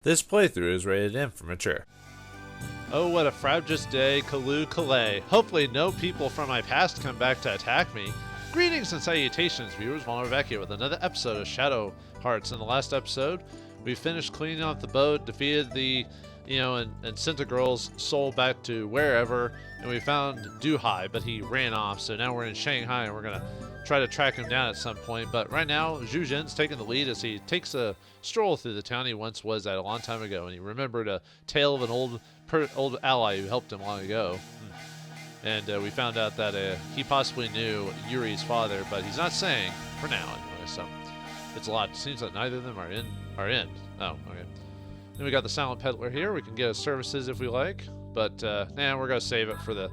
This playthrough is rated M for mature. Oh, what a frabjous day, Calais. Hopefully no people from my past come back to attack me. Greetings and salutations, viewers. Vauldemare back here with another episode of Shadow Hearts. In the last episode, we finished cleaning off the boat, defeated the, and sent the girl's soul back to wherever, and we found Duhai, but he ran off, so now we're in Shanghai, and we're going to try to track him down at some point. But right now, Zhuzhen's taking the lead as he takes a stroll through the town he once was at a long time ago, and he remembered a tale of an old ally who helped him long ago. And we found out that he possibly knew Yuri's father, but he's not saying for now anyway. So it's a lot. It seems that neither of them are in. Oh, okay. Then we got the silent peddler here. We can get his services if we like, but we're gonna save it for the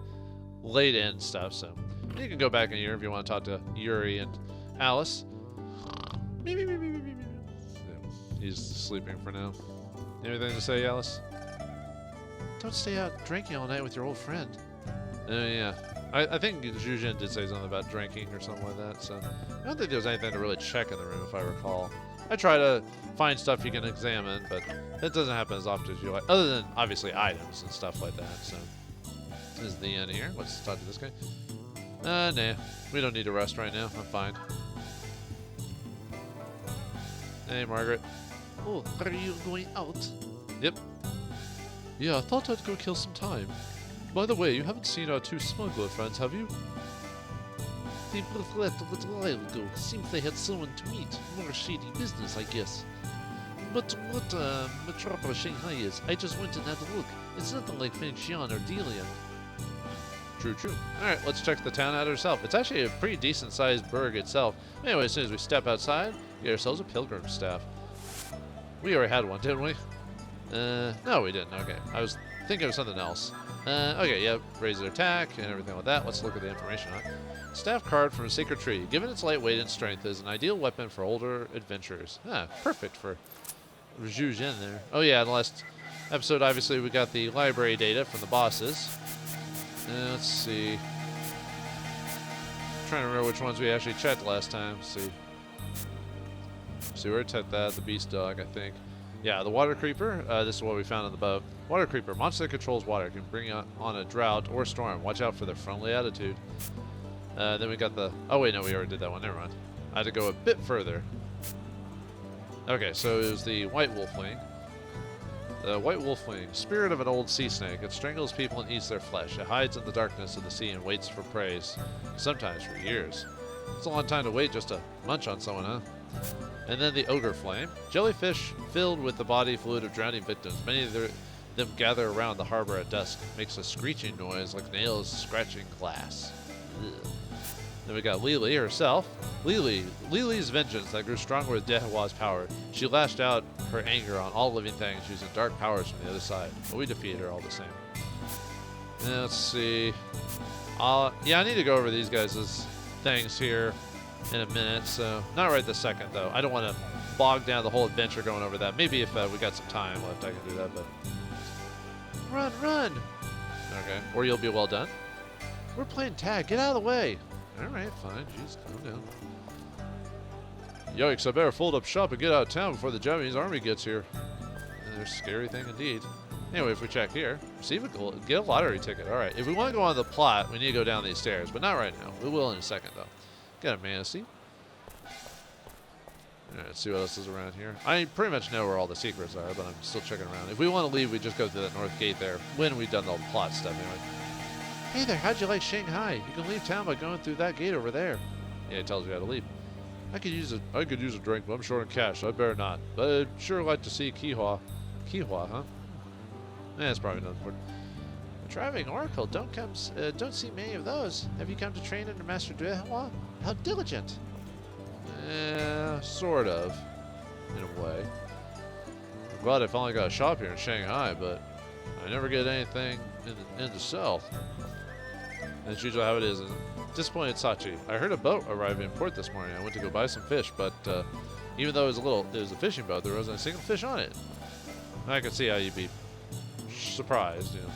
late end stuff. So you can go back in here if you want to talk to Yuri and Alice. He's sleeping for now. Anything to say, Alice? Don't stay out drinking all night with your old friend. Yeah. I think Zhuzhen did say something about drinking or something like that, so I don't think there was anything to really check in the room, if I recall. I try to find stuff you can examine, but that doesn't happen as often as you like, other than, obviously, items and stuff like that, so this is the end here. Let's talk to this guy. Nah. We don't need to rest right now. I'm fine. Hey, Margaret. Oh, are you going out? Yep. Yeah, I thought I'd go kill some time. By the way, you haven't seen our two smuggler friends, have you? They both left a little while ago. Seems they had someone to meet. More shady business, I guess. But what metropolis Shanghai is, I just went and had a look. It's nothing like Fengxian or Delia. True. Alright, let's check the town out herself. It's actually a pretty decent-sized burg itself. Anyway, as soon as we step outside, we get ourselves a pilgrim staff. We already had one, didn't we? No, we didn't. Okay. I was thinking of something else. Okay, yep. Raise their attack and everything like that. Let's look at the information on it. Staff card from a sacred tree. Given its light weight and strength, is an ideal weapon for older adventurers. Perfect for Zhuzhen there. Oh yeah, in the last episode, obviously, we got the library data from the bosses. Let's see. I'm trying to remember which ones we actually checked last time. Let's see. We already checked that. The beast dog, I think. Yeah, the water creeper. This is what we found on the boat. Water creeper. Monster that controls water. Can bring on a drought or storm. Watch out for their friendly attitude. Then we got the... Oh, wait, no, we already did that one. Never mind. I had to go a bit further. Okay, so it was the white wolfling. The white wolfling. Spirit of an old sea snake. It strangles people and eats their flesh. It hides in the darkness of the sea and waits for prey. Sometimes for years. It's a long time to wait just to munch on someone, huh? And then the ogre flame. Jellyfish filled with the body fluid of drowning victims. Many of them gather around the harbor at dusk. Makes a screeching noise like nails scratching glass. Ugh. Then we got Lili herself. Lili's vengeance that grew stronger with Dehua's power. She lashed out her anger on all living things using dark powers from the other side. But we defeated her all the same. And let's see. Yeah, I need to go over these guys' things here in a minute, so not right this second though. I don't want to bog down the whole adventure going over that. Maybe if we got some time left, I can do that. But run! Okay, or you'll be well done. We're playing tag. Get out of the way. All right, fine. Jeez, calm down. Yikes! I better fold up shop and get out of town before the Japanese army gets here. There's a scary thing indeed. Anyway, if we check here, get a lottery ticket. All right. If we want to go on the plot, we need to go down these stairs, but not right now. We will in a second though. Got a manatee. Alright, let's see what else is around here. I pretty much know where all the secrets are, but I'm still checking around. If we want to leave, we just go through that north gate there when we've done the plot stuff anyway. Hey there, how'd you like Shanghai? You can leave town by going through that gate over there. Yeah, it tells you how to leave. I could use a drink, but I'm short on cash, so I better not. But I'd sure like to see Kihua. Kihua, huh? That's probably not important. A traveling oracle, don't see many of those. Have you come to train under Master Dehua? How diligent. Sort of, in a way. I'm glad I finally got a shop here in Shanghai, but I never get anything in to sell. That's usually how it is. Disappointed Sachi. I heard a boat arrive in port this morning. I went to go buy some fish, but even though it was a fishing boat, there wasn't a single fish on it. I can see how you'd be surprised, you know.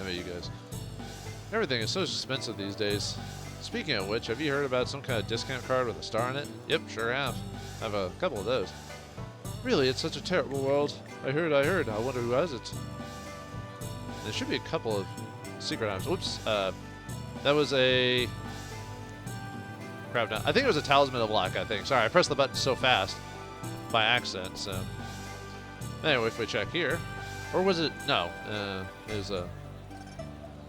I mean, you guys. Everything is so expensive these days. Speaking of which, have you heard about some kind of discount card with a star on it? Yep, sure have. I have a couple of those. Really, it's such a terrible world. I heard. I wonder who has it. There should be a couple of secret items. Whoops. That was a... Crap, no. I think it was a Talisman of Luck, I think. Sorry, I pressed the button so fast by accident, so... Anyway, if we check here... Or was it... No. It was a...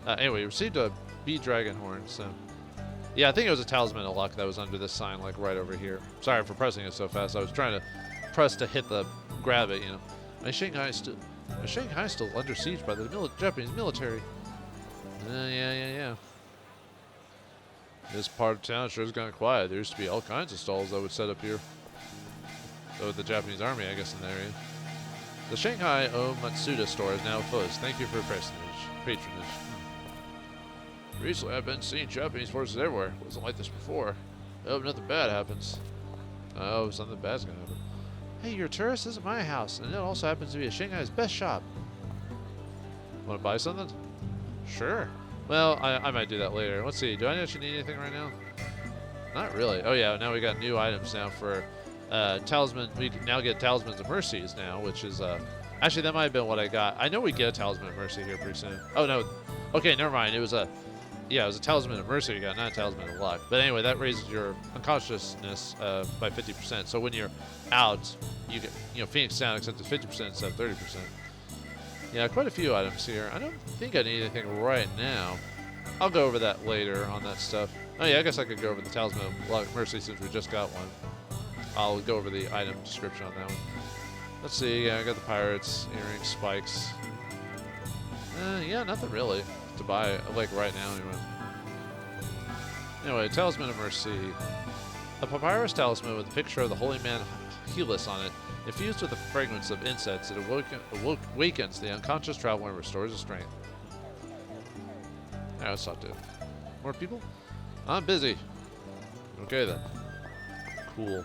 anyway, we received a bee dragon horn, so... Yeah, I think it was a Talisman of Luck that was under this sign, like, right over here. Sorry for pressing it so fast. I was trying to press to grab it, you know. My Shanghai is still under siege by the Japanese military. Yeah. This part of town sure is kind of quiet. There used to be all kinds of stalls that would set up here. So the Japanese army, I guess, in the area. The Shanghai Matsuda store is now closed. Thank you for your patronage. Recently, I've been seeing Japanese forces everywhere. It wasn't like this before. I hope nothing bad happens. Oh, something bad's gonna happen. Hey, you're a tourist? This is my house, and it also happens to be Shanghai's best shop. Want to buy something? Sure. Well, I might do that later. Let's see. Do I actually need anything right now? Not really. Oh yeah, now we got new items now for Talisman. We can now get Talismans of Mercies now, which is actually that might have been what I got. I know we get a Talisman of Mercy here pretty soon. Oh no. Okay, never mind. It was a Talisman of Mercy you got, not a Talisman of Luck. But anyway, that raises your unconsciousness by 50%. So when you're out, you get, Phoenix Sound except it's 50% instead of 30%. Yeah, quite a few items here. I don't think I need anything right now. I'll go over that later on that stuff. Oh yeah, I guess I could go over the Talisman of Luck, Mercy since we just got one. I'll go over the item description on that one. Let's see. Yeah, I got the pirates, earrings, spikes. Yeah, nothing really to buy, like right now anyway. Anyway, Talisman of Mercy. A papyrus talisman with a picture of the holy man Helus on it. Infused with the fragrance of incense, it awakens the unconscious traveler and restores his strength. Alright, let's talk to more people. I'm busy. Okay then. Cool.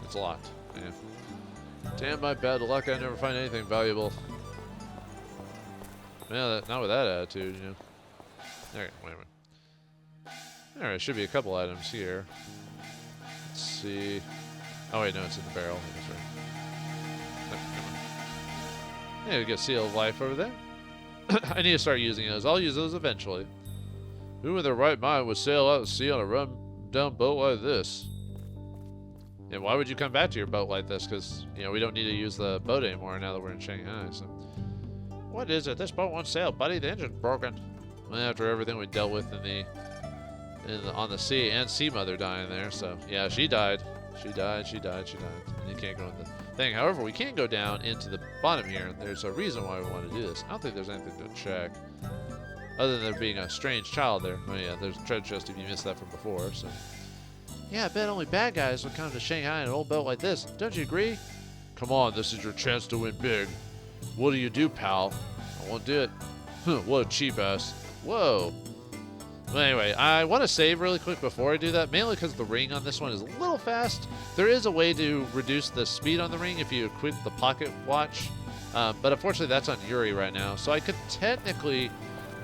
It's locked. Yeah. Damn my bad luck, I never find anything valuable. Yeah, not with that attitude, Okay, wait a minute. Alright, should be a couple items here. Let's see. Oh wait, no, it's in the barrel. That's right. No, come on. Yeah, we got Seal of Life over there. I need to start using those. I'll use those eventually. Who in their right mind would sail out to sea on a run-down boat like this? And why would you come back to your boat like this? Because, we don't need to use the boat anymore now that we're in Shanghai, so... What is it? This boat won't sail, buddy. The engine's broken. Well, after everything we dealt with on the sea, and Sea Mother dying there, so... Yeah, she died. She died. You can't go in the thing. However, we can go down into the bottom here. There's a reason why we want to do this. I don't think there's anything to check. Other than there being a strange child there. Oh yeah, there's a treasure chest if you missed that from before, so... Yeah, I bet only bad guys would come to Shanghai in an old boat like this. Don't you agree? Come on, this is your chance to win big. What do, pal? I won't do it. What a cheap ass. Whoa. Well, anyway, I want to save really quick before I do that, mainly because the ring on this one is a little fast. There is a way to reduce the speed on the ring if you equip the pocket watch, but unfortunately that's on Yuri right now, so I could technically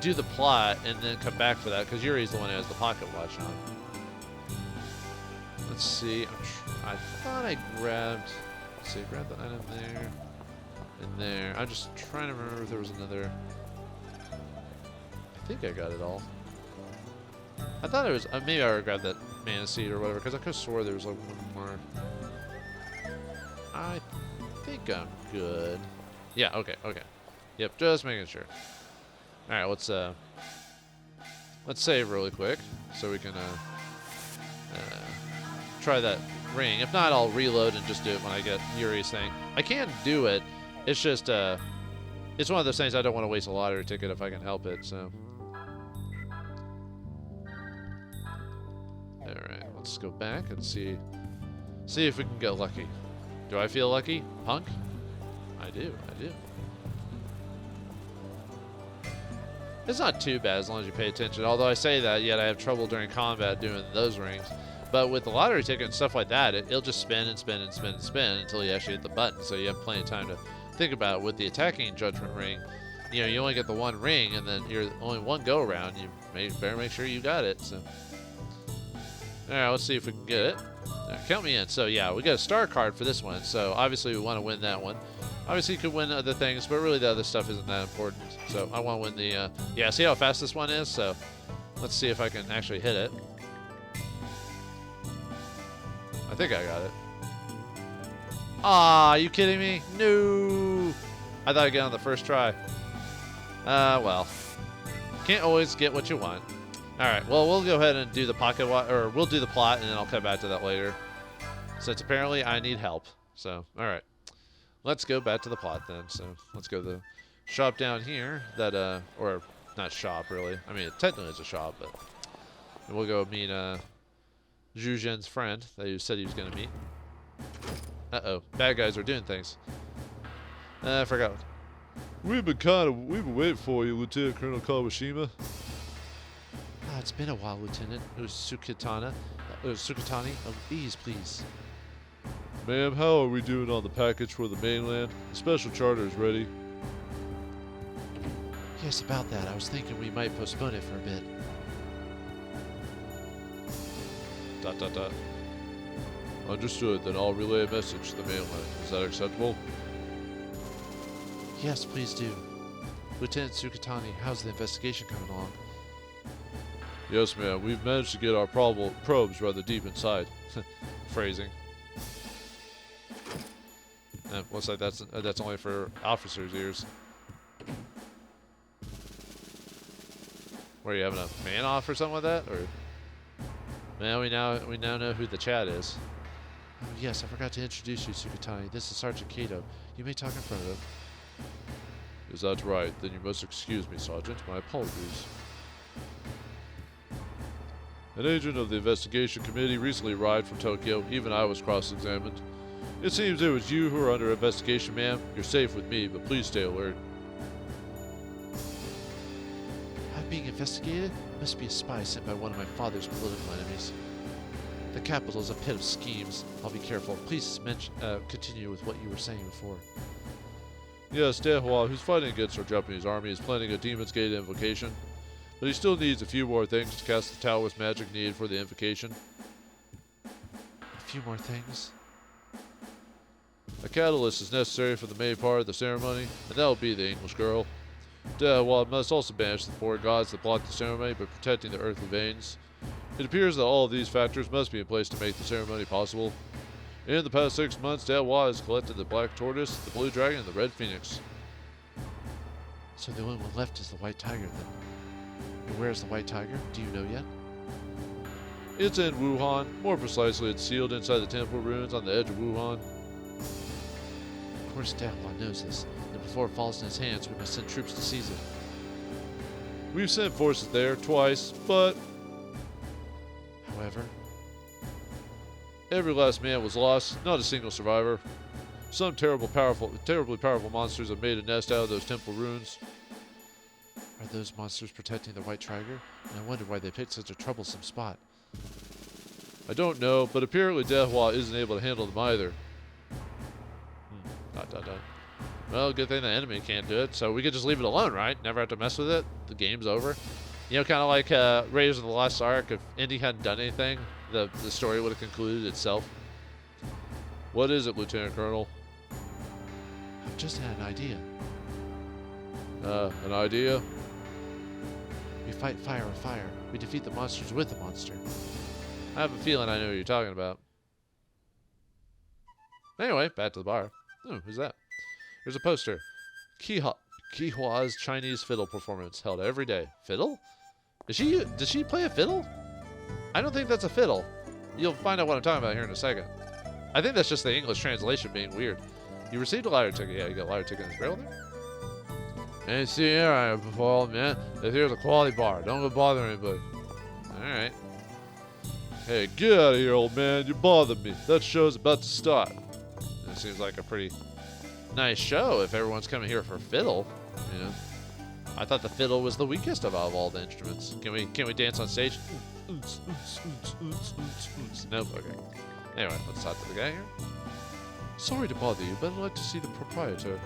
do the plot and then come back for that, because Yuri's the one who has the pocket watch on. Let's see, I thought I grabbed, let's see, grab the item there, and there. I'm just trying to remember if there was another, I think I got it all. I thought it was, maybe I grabbed that mana seed or whatever, because I could have swore there was like one more. I think I'm good. Yeah, okay. Yep, just making sure. Alright, let's save really quick, so we can try that ring. If not, I'll reload and just do it when I get Yuri's thing. I can do it, it's just, it's one of those things I don't want to waste a lottery ticket if I can help it, so. Alright, let's go back and see if we can get lucky. Do I feel lucky, punk? I do. It's not too bad as long as you pay attention, although I say that, yet I have trouble during combat doing those rings. But with the lottery ticket and stuff like that, it'll just spin and spin and spin and spin until you actually hit the button, so you have plenty of time to think about it. With the attacking Judgement Ring, you only get the one ring, and then you're only one go around. You better make sure you got it, so... Alright, let's see if we can get it. Count me in. So yeah, we got a star card for this one. So obviously we want to win that one. Obviously you could win other things, but really the other stuff isn't that important. So I want to win the, yeah, see how fast this one is? So let's see if I can actually hit it. I think I got it. Ah, you kidding me? No! I thought I'd get on the first try. Well. Can't always get what you want. Alright, well, we'll go ahead and do the or we'll do the plot, and then I'll come back to that later. Since apparently I need help. So, alright. Let's go back to the plot then. So, let's go to the shop down here that, or not shop, really. I mean, it technically is a shop, but we'll go meet, Zhuzhen's friend that he said he was going to meet. Uh-oh. Bad guys are doing things. I forgot. We've been waiting for you, Lieutenant Colonel Kawashima. Ah, it's been a while, Lieutenant. It was Sukatani. Ease, please. Ma'am, how are we doing on the package for the mainland? The special charter is ready. Yes, about that. I was thinking we might postpone it for a bit. ... Understood, then I'll relay a message to the mainland. Is that acceptable? Yes, please do. Lieutenant Sukatani, how's the investigation coming along? Yes, ma'am. We've managed to get our probes rather deep inside. Phrasing. Looks like that's only for officers' ears. What, are you having a fan off or something like that? Or man, we now know who the chat is. Oh yes, I forgot to introduce you, Sukatani. This is Sergeant Kato. You may talk in front of him. Is that right? Then you must excuse me, Sergeant. My apologies. An agent of the investigation committee recently arrived from Tokyo. Even I was cross-examined. It seems it was you who are under investigation, ma'am. You're safe with me, but please stay alert. I'm being investigated? Must be a spy sent by one of my father's political enemies. The capital is a pit of schemes. I'll be careful. Please continue with what you were saying before. Yes, Dehua, who's fighting against our Japanese army, is planning a Demon's Gate invocation. But he still needs a few more things to cast the Taoist magic needed for the invocation. A few more things? A catalyst is necessary for the main part of the ceremony, and that will be the English girl. Dehua must also banish the four gods that block the ceremony by protecting the earthly veins. It appears that all of these factors must be in place to make the ceremony possible. In the past 6 months, Dehua has collected the Black Tortoise, the Blue Dragon, and the Red Phoenix. So the only one left is the White Tiger, then. And where is the White Tiger? Do you know yet? It's in Wuhan. More precisely, it's sealed inside the temple ruins on the edge of Wuhan. Of course Dehua knows this, and before it falls in his hands, we must send troops to seize it. We've sent forces there twice, but however, every last man was lost, not a single survivor. Some terribly powerful monsters have made a nest out of those temple ruins. Are those monsters protecting the White Tiger? And I wonder why they picked such a troublesome spot. I don't know, but apparently Dehua isn't able to handle them either. Well, good thing the enemy can't do it, so we could just leave it alone, right? Never have to mess with it. The game's over. You know, kind of like Raiders of the Lost Ark. If Indy hadn't done anything, the story would have concluded itself. What is it, Lieutenant Colonel? I've just had an idea. An idea? We fight fire with fire. We defeat the monsters with the monster. I have a feeling I know what you're talking about. Anyway, back to the bar. Oh, who's that? There's a poster. Kihua's Chinese fiddle performance held every day. Fiddle? Does she play a fiddle? I don't think that's a fiddle. You'll find out what I'm talking about here in a second. I think that's just the English translation being weird. You received a lottery ticket. Yeah, you got a lottery ticket in this barrel there? And see here I am before, man. This here's a quality bar. Don't go bother anybody. Alright. Hey, get out of here, old man. You bothered me. That show's about to start. It seems like a pretty nice show if everyone's coming here for fiddle. You know, I thought the fiddle was the weakest of all the instruments. Can we dance on stage? Nope. Okay. Anyway, let's talk to the guy here. Sorry to bother you, but I'd like to see the proprietor.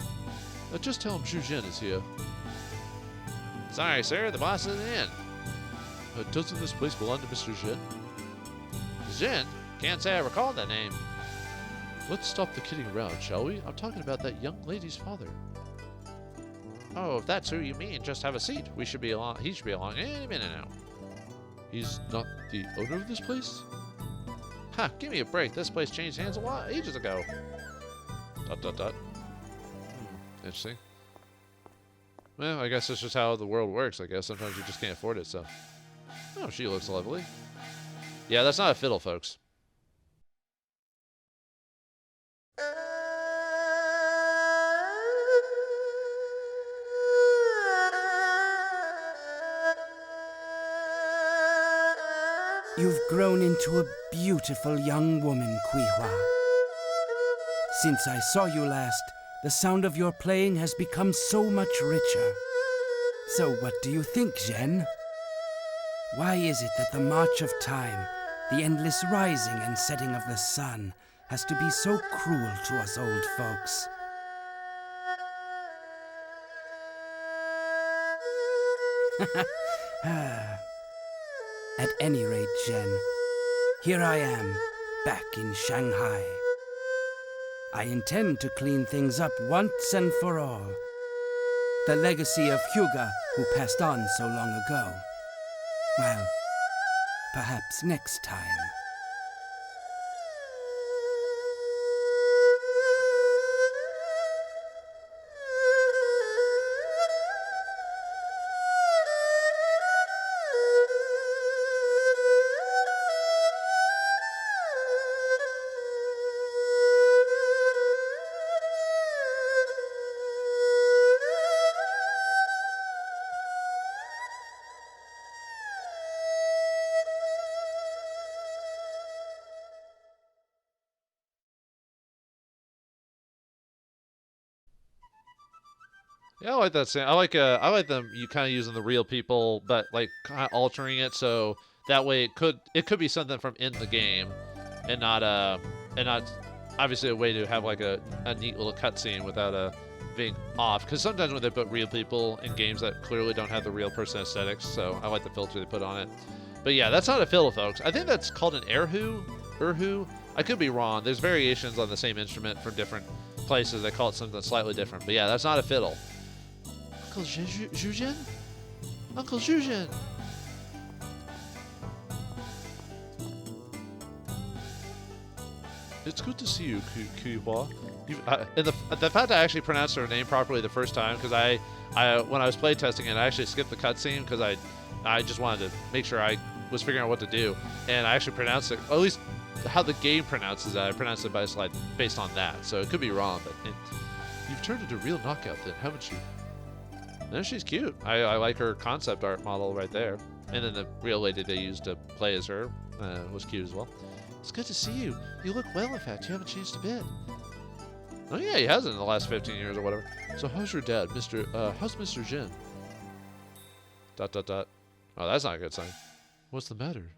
Just tell him Zhuzhen is here. Sorry, sir. The boss isn't in. Doesn't this place belong to Mr. Zhen? Zhuzhen? Can't say I recall that name. Let's stop the kidding around, shall we? I'm talking about that young lady's father. Oh, if that's who you mean, just have a seat. We should be along. He should be along any minute now. He's not the owner of this place? Ha! Give me a break. This place changed hands a while ages ago. ... Interesting. Well, I guess that's just how the world works. I guess sometimes you just can't afford it. So. Oh, she looks lovely. Yeah, that's not a fiddle, folks. You've grown into a beautiful young woman, Kuihua. Since I saw you last, the sound of your playing has become so much richer. So what do you think, Zhen? Why is it that the march of time, the endless rising and setting of the sun, has to be so cruel to us old folks? At any rate, Zhen, here I am, back in Shanghai. I intend to clean things up once and for all. The legacy of Hyuga, who passed on so long ago. Well, perhaps next time. Yeah, I like that scene. I like them. You kind of using the real people, but like kind of altering it so that way it could be something from in the game, and not obviously a way to have like a neat little cutscene without being off. Because sometimes when they put real people in games that clearly don't have the real person aesthetics, so I like the filter they put on it. But yeah, that's not a fiddle, folks. I think that's called an erhu. I could be wrong. There's variations on the same instrument from different places. They call it something slightly different. But yeah, that's not a fiddle. Uncle Zhuzhen? Uncle Zhuzhen! It's good to see you, Kuihua. And the fact I actually pronounced her name properly the first time, because I when I was playtesting it, I actually skipped the cutscene because I just wanted to make sure I was figuring out what to do, and I actually pronounced it, at least how the game pronounces it. I pronounced it based on that, so it could be wrong, but you've turned into a real knockout then, haven't you? No, she's cute. I like her concept art model right there. And then the real lady they used to play as her was cute as well. It's good to see you. You look well, in fact. You haven't changed a bit. Oh yeah, he hasn't in the last 15 years or whatever. So how's your dad, how's Mr. Zhen? ... Oh, that's not a good sign. What's the matter?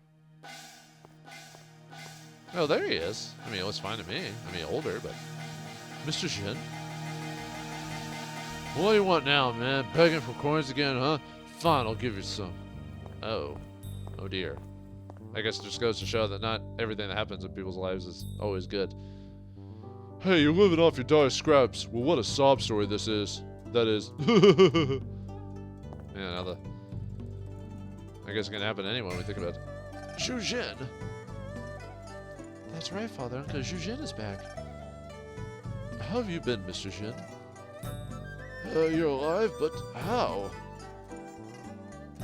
Oh, there he is. I mean, it looks fine to me. I mean, older, but... Mr. Zhen? What do you want now, man? Begging for coins again, huh? Fine, I'll give you some. Oh. Oh dear. I guess it just goes to show that not everything that happens in people's lives is always good. Hey, you're living off your daughter's scraps. Well, what a sob story this is. That is. Yeah, now I guess it's gonna happen anyway when we think about it. Zhuzhen! That's right, Father. Uncle Zhuzhen is back. How have you been, Mr. Zhen? You're alive, but how?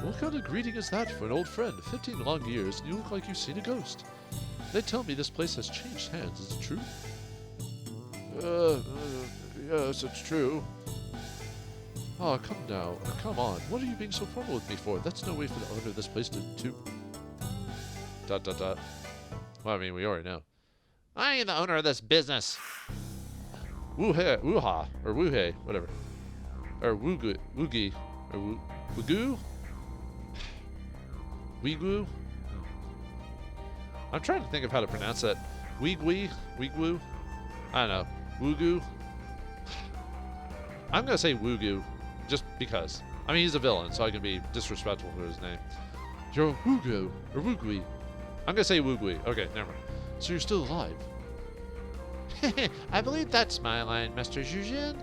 What kind of greeting is that for an old friend? 15 long years, and you look like you've seen a ghost. They tell me this place has changed hands. Is it true? Yes, it's true. Oh, come now. Come on. What are you being so formal with me for? That's no way for the owner of this place to... ... Well, I mean, we already know. I am the owner of this business. Woo-ha, or woo-hey, whatever. Or woogie, or woogoo? Weegwoo? I'm trying to think of how to pronounce that. Weegwoo? I don't know. Woogoo? I'm going to say woogoo, just because. I mean, he's a villain, so I can be disrespectful for his name. You're Woogoo, or Woogwee. I'm gonna say Woogly. Okay, never mind. So you're still alive? I believe that's my line, Master Zhuzhen.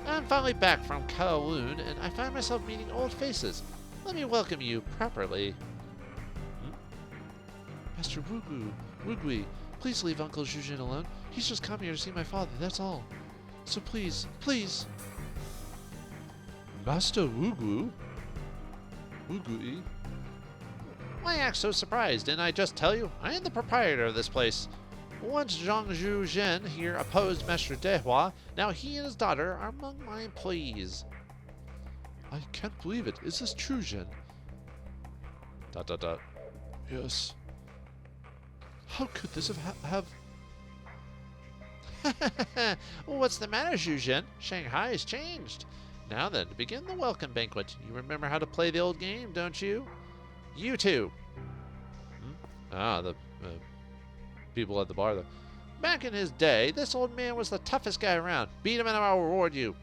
I'm finally back from Kowloon, and I find myself meeting old faces. Let me welcome you properly. Master Woogly, please leave Uncle Zhuzhen alone. He's just come here to see my father, that's all. So please, please. Master Woogly? Woogly? Why act so surprised? Didn't I just tell you? I am the proprietor of this place. Once Zhang Zhuzhen here opposed Master Dehua, now he and his daughter are among my employees. I can't believe it. Is this true, Zhen? ... Yes. How could this have What's the matter, Zhuzhen? Shanghai has changed. Now then, to begin the welcome banquet. You remember how to play the old game, don't you? You too. Ah, the people at the bar, though. Back in his day, this old man was the toughest guy around. Beat him and I'll reward you.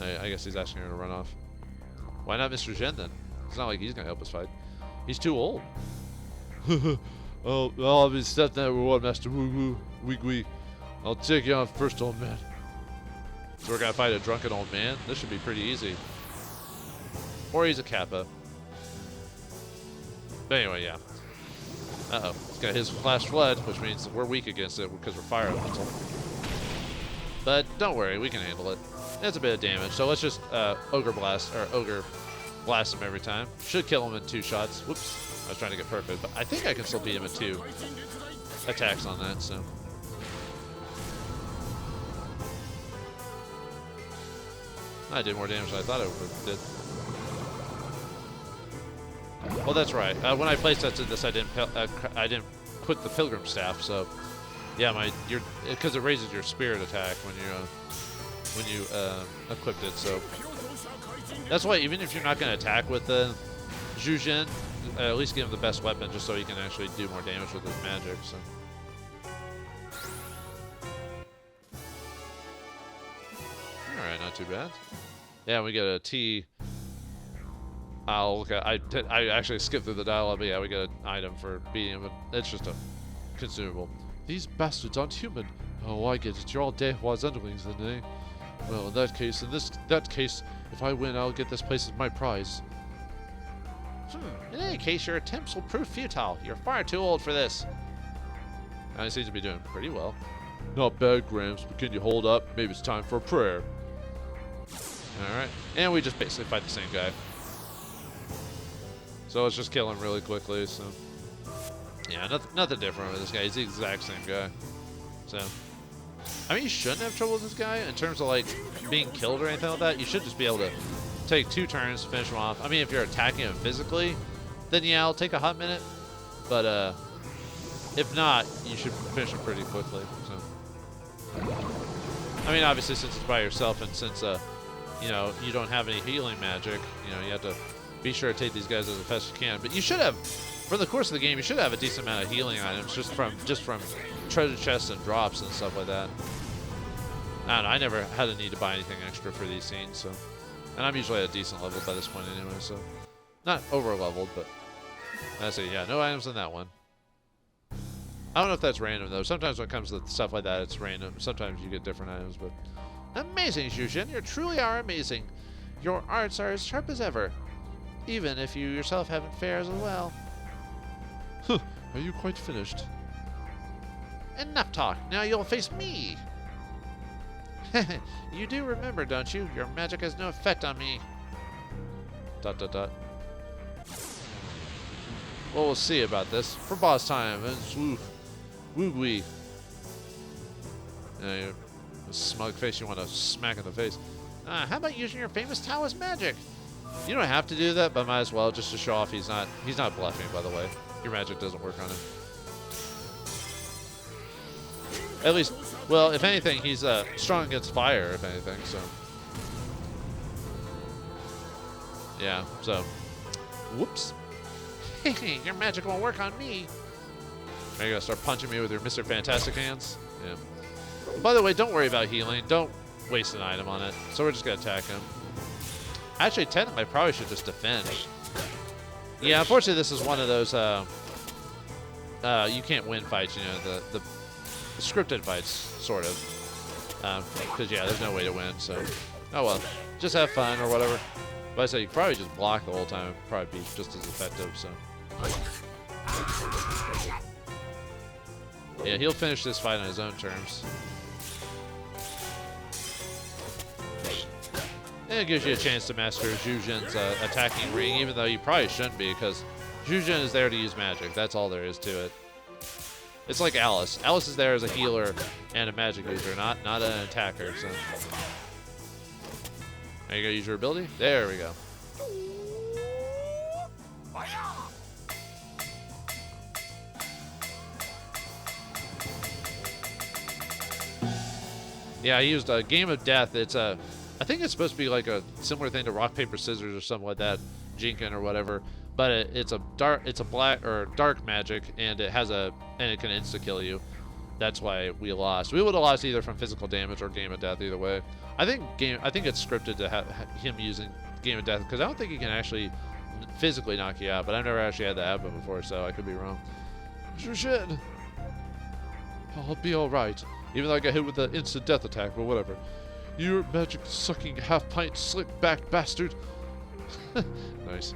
I guess he's asking her to run off. Why not Mr. Zhen, then? It's not like he's going to help us fight. He's too old. I'll be stepping that reward, Master Woogly. I'll take you on first, old man. So we're going to fight a drunken old man? This should be pretty easy. Or he's a Kappa. But anyway, yeah. Uh-oh. He's got his flash flood, which means we're weak against it because we're fire elemental. But don't worry, we can handle it. That's a bit of damage, so let's just Ogre Blast him every time. Should kill him in 2 shots. Whoops. I was trying to get perfect, but I think I can still beat him in 2 attacks on that, so. I did more damage than I thought I did. Well, that's right. When I playtested this, I didn't put the Pilgrim Staff, so yeah, because it raises your spirit attack when you equipped it. So that's why even if you're not going to attack with the Zhuzhen, at least give him the best weapon just so he can actually do more damage with his magic. So. All right, not too bad. Yeah, we get a T. I'll look at. I actually skipped through the dialogue, but yeah, we get an item for beating him. But it's just a consumable. These bastards aren't human. Oh, I get it. You're all Dehua's underlings, then, eh? Well, in that case, if I win, I'll get this place as my prize. In any case, your attempts will prove futile. You're far too old for this. I seem to be doing pretty well. Not bad, Gramps, but can you hold up? Maybe it's time for a prayer. Alright, and we just basically fight the same guy. So let's just kill him really quickly, so. Yeah, nothing different with this guy. He's the exact same guy. So. I mean, you shouldn't have trouble with this guy in terms of, like, being killed or anything like that. You should just be able to take 2 turns to finish him off. I mean, if you're attacking him physically, then yeah, it'll take a hot minute. But, if not, you should finish him pretty quickly, so. I mean, obviously, since it's by yourself and since, you know, you don't have any healing magic, you know, you have to be sure to take these guys as fast as you can. But you should have, for the course of the game, you should have a decent amount of healing items just from treasure chests and drops and stuff like that. I don't know, I never had a need to buy anything extra for these scenes, so. And I'm usually at a decent level by this point anyway, so. Not over leveled, but. That's it, yeah, no items in that one. I don't know if that's random, though. Sometimes when it comes to stuff like that, it's random. Sometimes you get different items, but. Amazing, Zhuzhen. You truly are amazing. Your arts are as sharp as ever, even if you yourself haven't fared as well. Huh, are you quite finished? Enough talk. Now you'll face me. You do remember, don't you? Your magic has no effect on me. ... Well, we'll see about this. For boss time, and Woogly. Smug face you want to smack in the face. How about using your famous Taoist magic? You don't have to do that, but might as well just to show off he's not bluffing, by the way. Your magic doesn't work on him. At least, well, if anything, he's strong against fire, if anything, so. Yeah, so. Whoops. Your magic won't work on me. Are you gonna start punching me with your Mr. Fantastic hands? Yeah. By the way, don't worry about healing. Don't waste an item on it. So we're just gonna attack him. Actually, technically, I probably should just defend. Yeah, unfortunately, this is one of those you can't win fights. You know, the scripted fights, sort of. Because yeah, there's no way to win. So, oh well, just have fun or whatever. But I say you could probably just block the whole time. It'd probably be just as effective. So. Yeah, he'll finish this fight on his own terms. And it gives you a chance to master Zhuzhen's attacking ring, even though you probably shouldn't be, because Zhuzhen is there to use magic. That's all there is to it. It's like Alice. Alice is there as a healer and a magic user, not an attacker. So. Are you going to use your ability? There we go. Yeah, I used a Game of Death. It's a, I think it's supposed to be like a similar thing to rock paper scissors or something like that, Jinkin or whatever. But it's a black or dark magic, and it can insta kill you. That's why we lost. We would have lost either from physical damage or Game of Death, either way. I think it's scripted to have him using Game of Death, because I don't think he can actually physically knock you out. But I've never actually had that happen before, so I could be wrong. Zhuzhen! I'll be alright. Even though I got hit with the instant death attack, but whatever. You magic-sucking half-pint slick-backed bastard. Nice.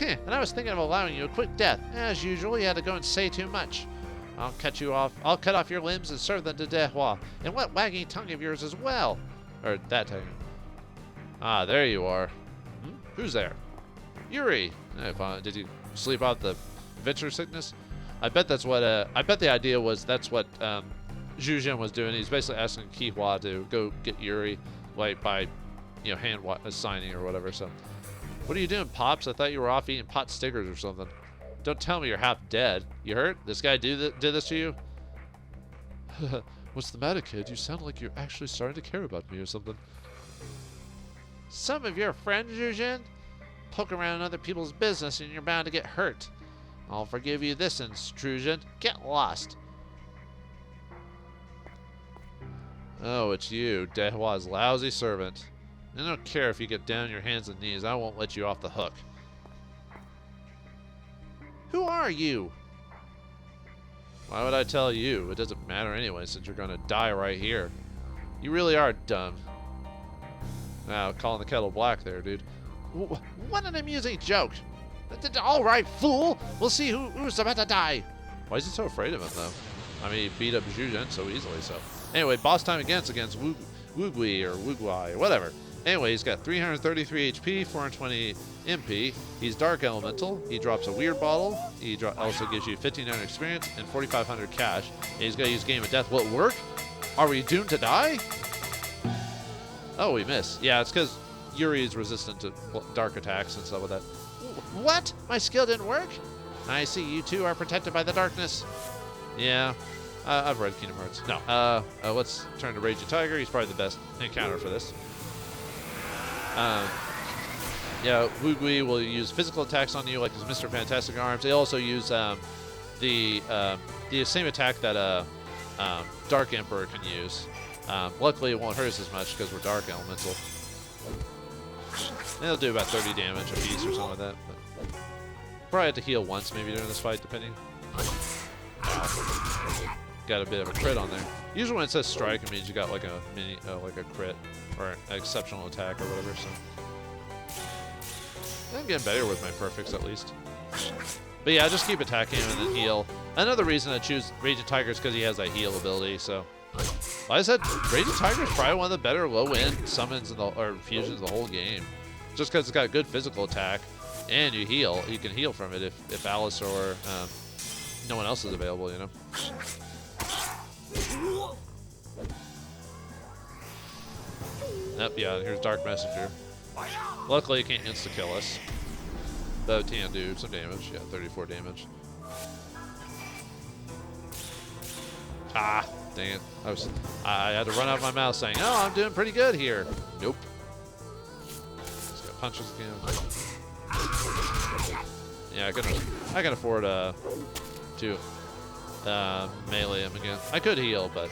And I was thinking of allowing you a quick death. As usual, you had to go and say too much. I'll cut off your limbs and serve them to Dehua. And what waggy tongue of yours as well. Or that tongue. Ah, there you are. Who's there? Yuri. Did you sleep out the adventure sickness? I bet that's what. I bet the idea was that's what Zhuzhen was doing. He's basically asking Kihua to go get Yuri, like by, hand signing or whatever. So, what are you doing, Pops? I thought you were off eating pot stickers or something. Don't tell me you're half dead. You hurt? This guy did this to you? What's the matter, kid? You sound like you're actually starting to care about me or something. Some of your friends, Zhuzhen? Poke around in other people's business and you're bound to get hurt. I'll forgive you this intrusion. Get lost. Oh, it's you, Dehua's lousy servant. I don't care if you get down on your hands and knees. I won't let you off the hook. Who are you? Why would I tell you? It doesn't matter anyway, since you're going to die right here. You really are dumb. Wow, calling the kettle black there, dude. What an amusing joke. All right, fool. We'll see who's about to die. Why is he so afraid of him, though? I mean, he beat up Zhuzhen so easily, so. Anyway, boss time against Wugui or Wugwai or whatever. Anyway, he's got 333 HP, 420 MP. He's Dark Elemental. He drops a weird bottle. He also gives you 1,500 experience and 4,500 cash. And he's going to use Game of Death. Will it work? Are we doomed to die? Oh, we missed. Yeah, it's because Yuri is resistant to dark attacks and stuff like that. What? My skill didn't work? I see you two are protected by the darkness. Yeah, I've read Kingdom Hearts. No, let's turn to Raging Tiger. He's probably the best encounter for this. Yeah, Wugui will use physical attacks on you, like his Mr. Fantastic Arms. They also use the same attack that Dark Emperor can use. Luckily, it won't hurt us as much because we're Dark Elemental. And they'll do about 30 damage a piece or something like that. But probably have to heal once, maybe during this fight, depending. Got a bit of a crit on there. Usually when it says strike, it means you got like a mini, like a crit or an exceptional attack or whatever. So I'm getting better with my perfects at least. But yeah, just keep attacking him and then heal. Another reason I choose Raging Tiger is because he has that heal ability. So like I said, Raging Tiger is probably one of the better low-end summons or fusions of the whole game. Just because it's got good physical attack and you heal. You can heal from it if Alice or no one else is available, you know. Yep, yeah, here's Dark Messenger. Luckily, it can't insta-kill us. But it can do some damage. Yeah, 34 damage. Ah, dang it. I had to run out of my mouth saying, oh, I'm doing pretty good here. Nope. Just got punches again. Yeah, I can afford to melee him again. I could heal, but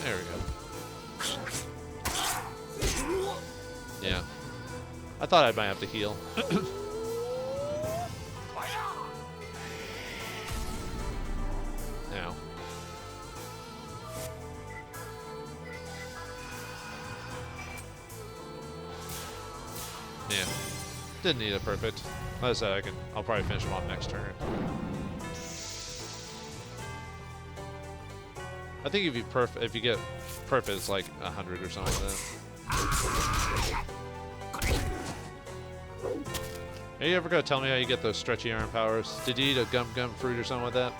there we go. Yeah. I thought I might have to heal. Now. Yeah. Didn't need it perfect. Like I said, I'll probably finish him off next turn. I think if you get perfect, it's like 100 or something like that. Are you ever gonna tell me how you get those stretchy arm powers? Did you eat a gum fruit or something like that?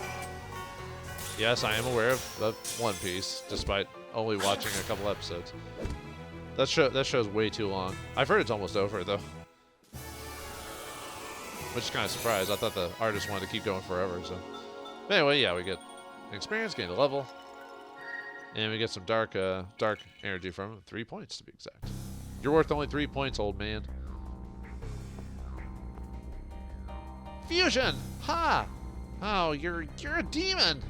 Yes, I am aware of One Piece, despite only watching a couple episodes. That show's way too long. I've heard it's almost over though, which is kind of surprised. I thought the artist wanted to keep going forever. So, but anyway, yeah, we get experience, gain a level, and we get some dark energy from him. 3 points to be exact. You're worth only 3 points, old man. Fusion! Ha! Oh, you're a demon!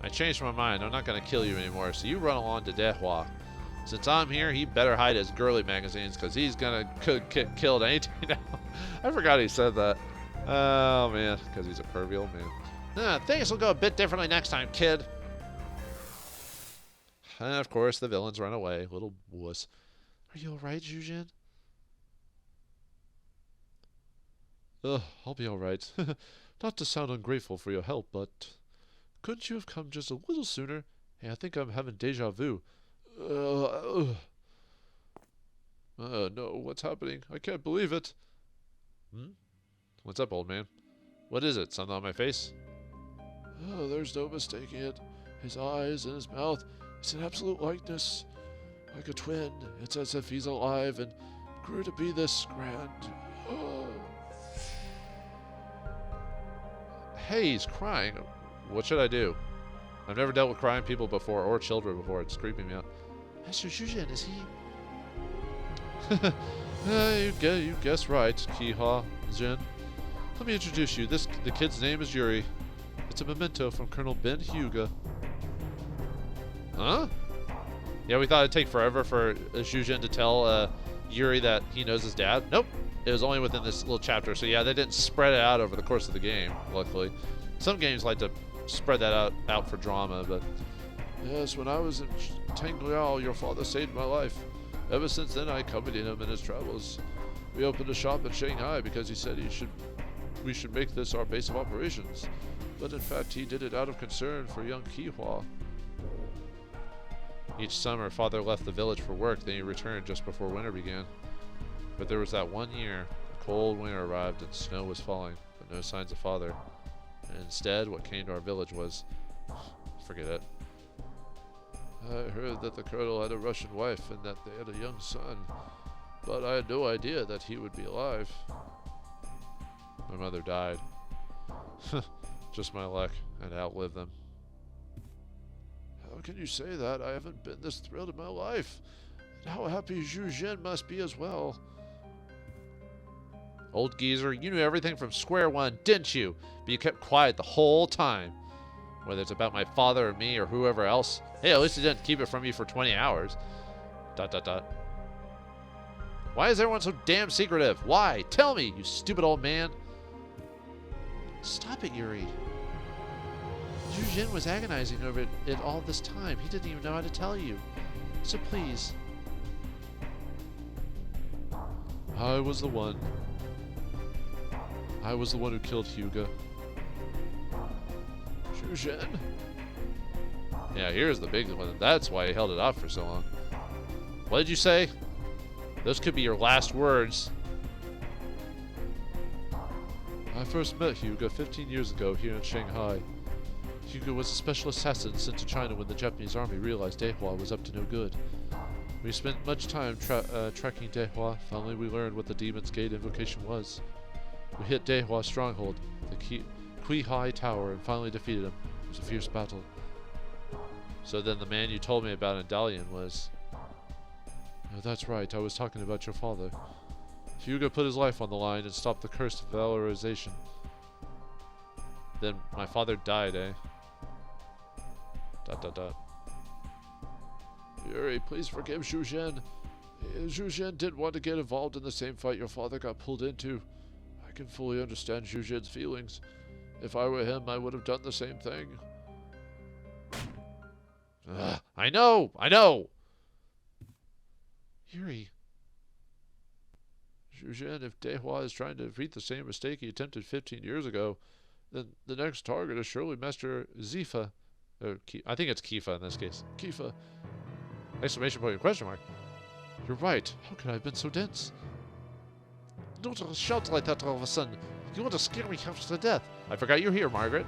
I changed my mind. I'm not going to kill you anymore, so you run along to Dehua. Since I'm here, he better hide his girly magazines, because he's going to get killed anytime now. I forgot he said that. Oh, man, because he's a pervy old man. Things will go a bit differently next time, kid. And, of course, the villains run away. Little wuss. Are you all right, Zhuzhen? I'll be all right. Not to sound ungrateful for your help, but couldn't you have come just a little sooner? Hey, I think I'm having deja vu. No, what's happening? I can't believe it. What's up, old man? What is it? Something on my face? Oh, there's no mistaking it. His eyes and his mouth, it's an absolute likeness. Like a twin. It's as if he's alive and grew to be this grand. Oh. Hey, he's crying. What should I do? I've never dealt with crying people before, or children before. It's creeping me out. Master Zhuzhen, is he? You guessed right, Kiha Zhen. Let me introduce you. The kid's name is Yuri. It's a memento from Colonel Ben Hyuga. Huh? Yeah, we thought it'd take forever for Zhuzhen to tell Yuri that he knows his dad. Nope. It was only within this little chapter. So yeah, they didn't spread it out over the course of the game, luckily. Some games like to spread that out for drama, but... Yes, when I was in Tangliao, your father saved my life. Ever since then, I accompanied him in his travels. We opened a shop in Shanghai because he said we should make this our base of operations. But in fact, he did it out of concern for young Kihua. Each summer, father left the village for work, then he returned just before winter began. But there was that one year, a cold winter arrived and snow was falling, but no signs of father. And instead, what came to our village was... forget it. I heard that the colonel had a Russian wife and that they had a young son, but I had no idea that he would be alive. My mother died. Just my luck. I'd outlive them. How can you say that? I haven't been this thrilled in my life. And how happy Zhuzhen must be as well. Old geezer, you knew everything from square one, didn't you? But you kept quiet the whole time. Whether it's about my father or me or whoever else. Hey, at least you didn't keep it from you for 20 hours. ... Why is everyone so damn secretive? Why? Tell me, you stupid old man. Stop it, Yuri. Zhuzhen was agonizing over it all this time. He didn't even know how to tell you. So please. I was the one who killed Hyuga. Zhuzhen? Yeah, here's the big one. That's why he held it off for so long. What did you say? Those could be your last words. I first met Hyuga 15 years ago here in Shanghai. Hyuga was a special assassin sent to China when the Japanese army realized Dehua was up to no good. We spent much time tracking Dehua. Finally, we learned what the Demon's Gate invocation was. We hit Dehua's stronghold, the Kui-Hai Tower, and finally defeated him. It was a fierce battle. So then the man you told me about in Dalian was... Oh, that's right, I was talking about your father. Hyuga put his life on the line and stopped the cursed valorization. Then my father died, eh? ... Yuri, please forgive Zhuzhen. Zhuzhen didn't want to get involved in the same fight your father got pulled into. I can fully understand Zhuzhen's feelings. If I were him, I would have done the same thing. I know! Yuri. Zhuzhen, if Dehua is trying to repeat the same mistake he attempted 15 years ago, then the next target is surely Master Zifa. I think it's Kifa in this case. Kifa. Exclamation point, question mark. You're right. How could I have been so dense? Don't shout like that all of a sudden. You want to scare me half to death. I forgot you're here, Margaret.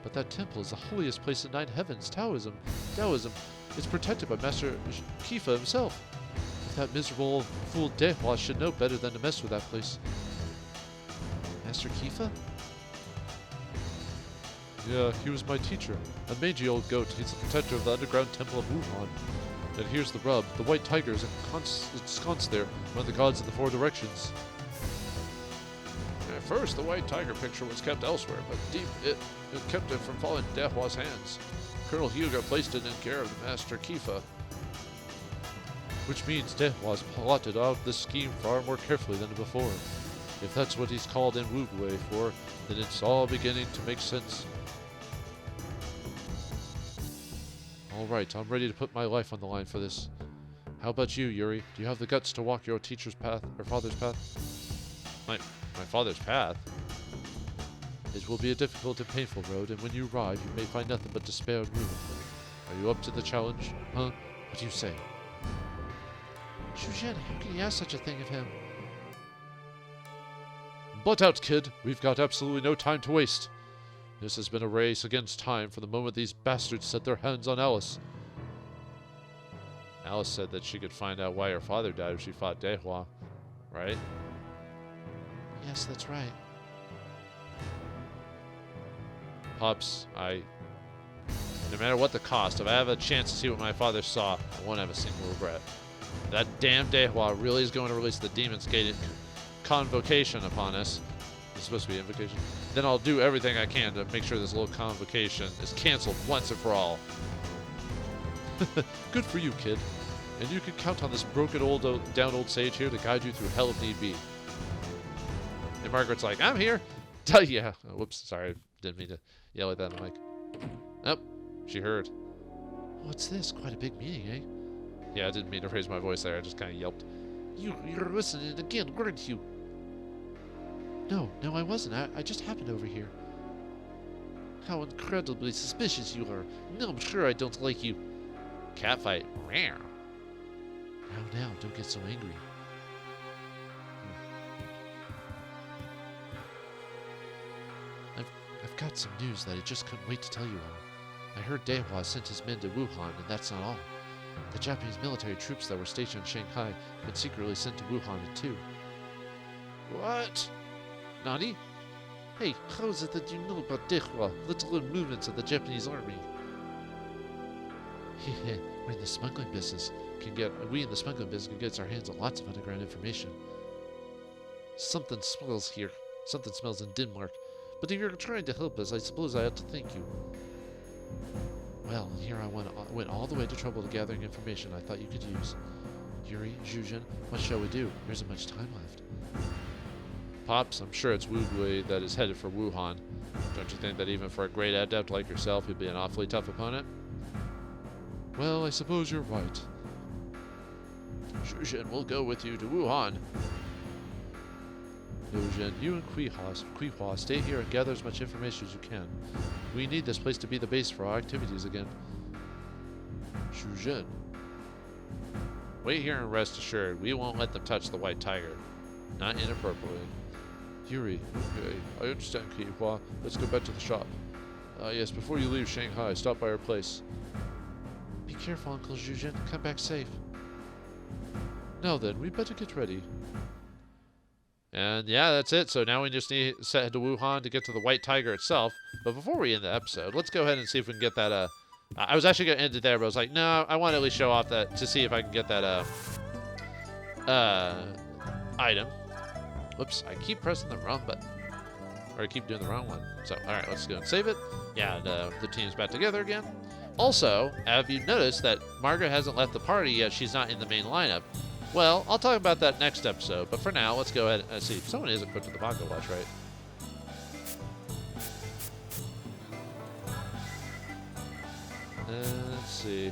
But that temple is the holiest place in 9 heavens. Taoism is protected by Master Kifa himself. That miserable fool Dehua should know better than to mess with that place. Master Kifa? Yeah, he was my teacher. A mangy old goat. He's the protector of the underground temple of Wuhan. And here's the rub. The white tiger is ensconced there, one of the gods of the 4 directions. At first, the white tiger picture was kept elsewhere, but it kept it from falling into Dehua's hands. Colonel Hyuga placed it in care of the Master Kifa. Which means Dehua's plotted out this scheme far more carefully than before. If that's what he's called in Midway for, then it's all beginning to make sense. Alright, I'm ready to put my life on the line for this. How about you, Yuri? Do you have the guts to walk your teacher's path, or father's path? My father's path? It will be a difficult and painful road, and when you arrive, you may find nothing but despair and ruin. Are you up to the challenge? Huh? What do you say? Zhuzhen, how can you ask such a thing of him? Butt out, kid. We've got absolutely no time to waste. This has been a race against time from the moment these bastards set their hands on Alice. Alice said that she could find out why her father died if she fought Dehua, right? Yes, that's right. Pops, no matter what the cost, if I have a chance to see what my father saw, I won't have a single regret. If that damn Dehua really is going to release the Demon's Gate convocation upon us. It's supposed to be invocation. Then I'll do everything I can to make sure this little convocation is canceled once and for all. Good for you, kid. And you can count on this broken down old sage here to guide you through hell if need be. And Margaret's like, I'm here. Yeah. Oh, whoops. Sorry. Didn't mean to yell at that in the mic. Oh, she heard. What's this? Quite a big meeting, eh? Yeah, I didn't mean to raise my voice there. I just kind of yelped. You're listening again, weren't you? No, I wasn't. I just happened over here. How incredibly suspicious you are. No, I'm sure I don't like you. Catfight. Meow. Now, don't get so angry. I've got some news that I just couldn't wait to tell you all. I heard Dehua sent his men to Wuhan, and that's not all. The Japanese military troops that were stationed in Shanghai have been secretly sent to Wuhan too. What? Nani? Hey, how is it that you know about Dehua, little movements of the Japanese army? We're in the smuggling business. We in the smuggling business can get our hands on lots of underground information. Something smells here. Something smells in Denmark. But if you're trying to help us, I suppose I ought to thank you. Well, here I went all the way to trouble to gathering information I thought you could use. Yuri, Zhuzhen, what shall we do? There isn't much time left. Pops, I'm sure it's Midway that is headed for Wuhan. Don't you think that even for a great adept like yourself, he'd be an awfully tough opponent? Well, I suppose you're right. Zhuzhen will go with you to Wuhan. Zhuzhen, you and Kuihua stay here and gather as much information as you can. We need this place to be the base for our activities again. Zhuzhen. Wait here and rest assured, we won't let them touch the white tiger. Not inappropriately. Yuri, okay, I understand, Kuihua. Let's go back to the shop. Yes, before you leave Shanghai, stop by our place. Be careful, Uncle Zhuzhen. Come back safe. Now then, we better get ready. And yeah, that's it. So now we just need to head to Wuhan to get to the white tiger itself. But before we end the episode, let's go ahead and see if we can get that. I was actually going to end it there, but I was like, no, I want to at least show off that to see if I can get that item. Whoops, I keep pressing the wrong button. Or I keep doing the wrong one. So, alright, let's go and save it. Yeah, the team's back together again. Also, have you noticed that Margaret hasn't left the party yet? She's not in the main lineup. Well, I'll talk about that next episode, but for now, let's go ahead and see. Someone is equipped with the pocket watch, right? Let's see.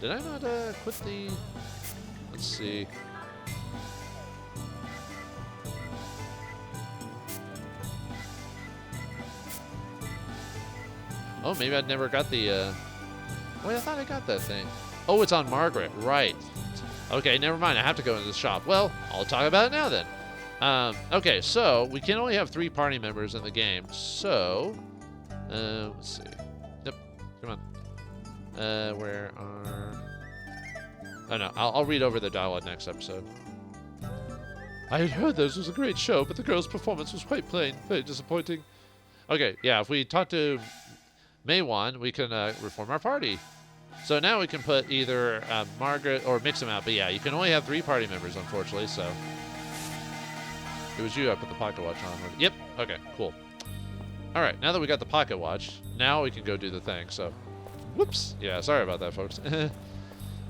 Did I not quit the... Let's see. Oh, maybe I'd never got the... Wait, I thought I got that thing. Oh, it's on Margaret. Right. Okay, never mind. I have to go into the shop. Well, I'll talk about it now then. Okay, so we can only have 3 party members in the game. So, let's see. Yep, come on. Where are... Oh, no, I'll read over the dialogue next episode. I had heard this was a great show, but the girl's performance was quite plain. Very disappointing. Okay, yeah, if we talk to Maywan, we can reform our party. So now we can put either Margaret or mix them out. But yeah, you can only have 3 party members, unfortunately, so. It was you I put the pocket watch on. Yep, okay, cool. All right, now that we got the pocket watch, now we can go do the thing, so. Whoops. Yeah, sorry about that, folks.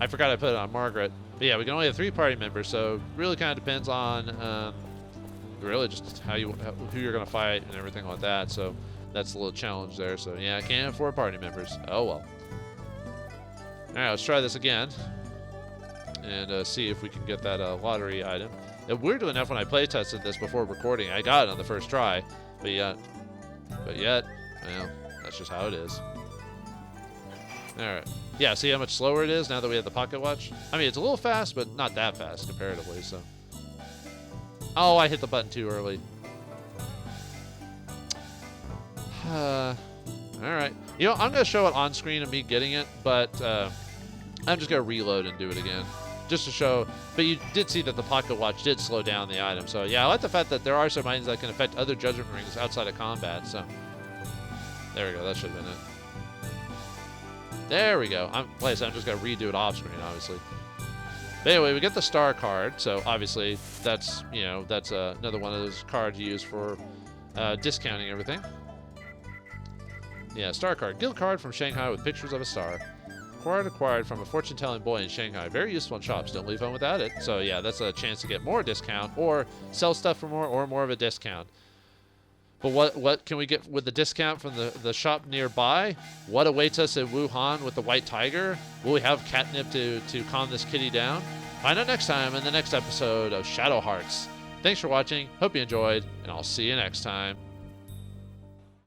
I forgot I put it on Margaret. But yeah, we can only have 3 party members, so really kind of depends on really just who you're going to fight and everything like that. So that's a little challenge there. So yeah, I can't have 4 party members. Oh well. All right, let's try this again and see if we can get that lottery item. And weirdly enough, when I play tested this before recording, I got it on the first try. But yet, well, that's just how it is. All right. Yeah, see how much slower it is now that we have the pocket watch? I mean, it's a little fast, but not that fast comparatively, so. Oh, I hit the button too early. All right. You know, I'm going to show it on screen of me getting it, but I'm just going to reload and do it again. Just to show. But you did see that the pocket watch did slow down the item. So, yeah, I like the fact that there are some items that can affect other Judgement Rings outside of combat, so. There we go. That should have been it. There we go. Like I said, I'm just going to redo it off screen, obviously. But anyway, we get the star card. So obviously, that's another one of those cards you use for discounting everything. Yeah, star card. Guild card from Shanghai with pictures of a star. Acquired from a fortune-telling boy in Shanghai. Very useful in shops. Don't leave home without it. So yeah, that's a chance to get more discount or sell stuff for more or more of a discount. But what can we get with the discount from the shop nearby? What awaits us in Wuhan with the white tiger? Will we have catnip to calm this kitty down? Find out next time in the next episode of Shadow Hearts. Thanks for watching. Hope you enjoyed, and I'll see you next time.